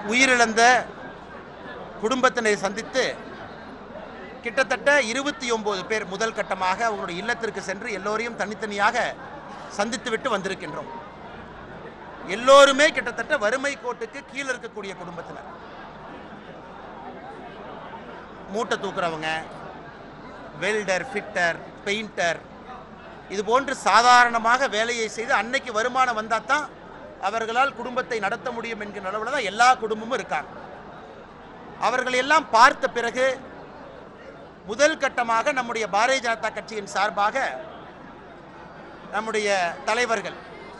உயிரிழந்த குடும்பத்தினை சந்தித்து கிட்டத்தட்ட 29 பேர் முதல் கட்டமாக அவங்களுடைய இல்லத்திற்கு சென்று எல்லோரையும் தனித்தனியாக சந்தித்துவிட்டு வந்திருக்கின்றோம். எல்லோருமே கிட்டத்தட்ட வறுமை கோட்டுக்கு கீழே இருக்கக்கூடிய குடும்பத்தினர். மூட்டை தூக்குறவங்க, வெல்டர், ஃபிட்டர், பெயிண்டர், இது போன்று சாதாரணமாக வேலையை செய்து அன்னைக்கு வருமானம் வந்தால் தான் அவர்களால் குடும்பத்தை நடத்த முடியும் என்கிற அளவில் தான் எல்லா குடும்பமும் இருக்காங்க. அவர்கள் எல்லாம் பார்த்த பிறகு முதல் கட்டமாக நம்முடைய பாரதிய ஜனதா கட்சியின் சார்பாக நம்முடைய தலைவர்கள்,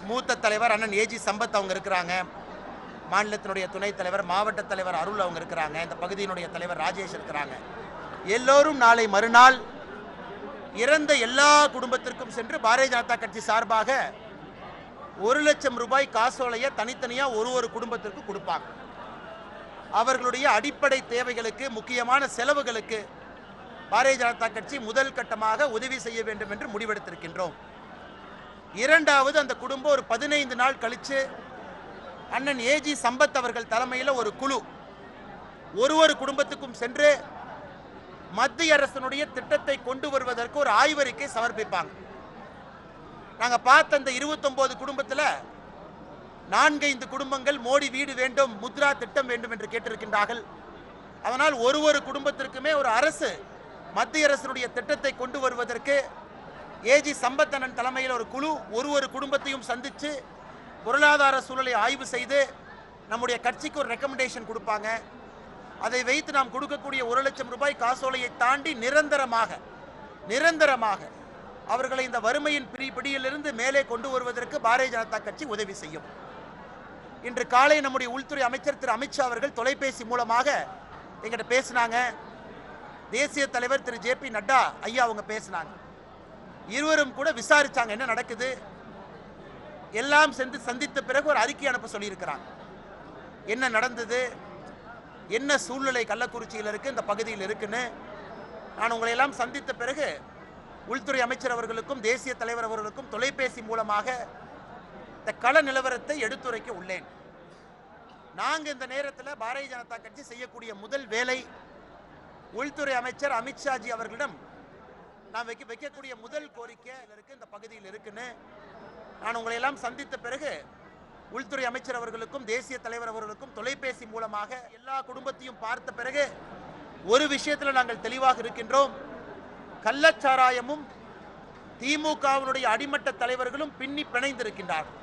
மூத்த தலைவர் அண்ணன் ஏஜி சம்பத் அவங்க இருக்கிறாங்க, மாநிலத்தினுடைய துணைத் தலைவர் மாவட்ட தலைவர் அருள் அவங்க இருக்கிறாங்க, இந்த பகுதியினுடைய தலைவர் ராஜேஷ் இருக்கிறாங்க. எல்லோரும் நாளை மறுநாள் இறந்த எல்லா குடும்பத்திற்கும் சென்று பாரதிய ஜனதா கட்சி சார்பாக 1 லட்சம் ரூபாய் காசோலையை தனித்தனியாக ஒரு குடும்பத்திற்கு கொடுப்பாங்க. அவர்களுடைய அடிப்படை தேவைகளுக்கு, முக்கியமான செலவுகளுக்கு பாரதிய ஜனதா கட்சி முதல் கட்டமாக உதவி செய்ய வேண்டும் என்று முடிவெடுத்திருக்கின்றோம். இரண்டாவது, அந்த குடும்பம் ஒரு 15 நாள் கழித்து அண்ணன் ஏஜி சம்பத் அவர்கள் தலைமையில் ஒரு குழு ஒரு குடும்பத்துக்கும் சென்று மத்திய அரசினுடைய திட்டத்தை கொண்டு வருவதற்கு ஒரு ஆய்வறிக்கை சமர்ப்பிப்பாங்க. நாங்கள் பார்த்த அந்த 29 குடும்பத்தில் 4-5 குடும்பங்கள் மோடி வீடு வேண்டும், முத்ரா திட்டம் வேண்டும் என்று கேட்டிருக்கின்றார்கள். அதனால் ஒரு குடும்பத்திற்குமே ஒரு அரசு மத்திய அரசினுடைய திட்டத்தை கொண்டு வருவதற்கு ஏஜி சம்பத்தனன் தலைமையில் ஒரு குழு ஒரு குடும்பத்தையும் சந்தித்து பொருளாதார சூழலை ஆய்வு செய்து நம்முடைய கட்சிக்கு ஒரு ரெக்கமெண்டேஷன் கொடுப்பாங்க. அதை வைத்து நாம் கொடுக்கக்கூடிய 1 லட்சம் ரூபாய் காசோலையை தாண்டி நிரந்தரமாக அவர்களை இந்த வறுமையின் பிடியிலிருந்து மேலே கொண்டு வருவதற்கு பாரதிய ஜனதா கட்சி உதவி செய்யும். இன்று காலை நம்முடைய உள்துறை அமைச்சர் திரு அமித்ஷா அவர்கள் தொலைபேசி மூலமாக எங்கிட்ட பேசினாங்க. தேசிய தலைவர் திரு ஜே பி நட்டா ஐயா அவங்க பேசினாங்க. இருவரும் கூட விசாரிச்சாங்க என்ன நடக்குது, எல்லாம் சென்று சந்தித்த பிறகு ஒரு அறிக்கை அனுப்ப சொல்லியிருக்கிறாங்க. என்ன நடந்தது, என்ன சூழ்நிலை கள்ளக்குறிச்சியில் இருக்கு, இந்த பகுதியில் இருக்குன்னு. நான் உங்களை எல்லாம் சந்தித்த பிறகு உள்துறை அமைச்சர் அவர்களுக்கும் தேசிய தலைவர் அவர்களுக்கும் தொலைபேசி மூலமாக இந்த கள நிலவரத்தை எடுத்துரைக்க உள்ளேன். நாங்கள் இந்த நேரத்தில் பாரதிய ஜனதா கட்சி செய்யக்கூடிய முதல் வேலை, உள்துறை அமைச்சர் அமித்ஷாஜி அவர்களிடம் நான் வைக்கக்கூடிய முதல் கோரிக்கை இருக்கு, இந்த பகுதியில் இருக்குன்னு. நான் உங்களை எல்லாம் சந்தித்த பிறகு உள்துறை அமைச்சர் அவர்களுக்கும் தேசிய தலைவர் அவர்களுக்கும் தொலைபேசி மூலமாக எல்லா குடும்பத்தையும் பார்த்த பிறகு ஒரு விஷயத்தில் நாங்கள் தெளிவாக இருக்கின்றோம். கள்ளச்சாராயமும் திமுகவினுடைய அடிமட்ட தலைவர்களும் பின்னி பிணைந்திருக்கின்றார்கள்.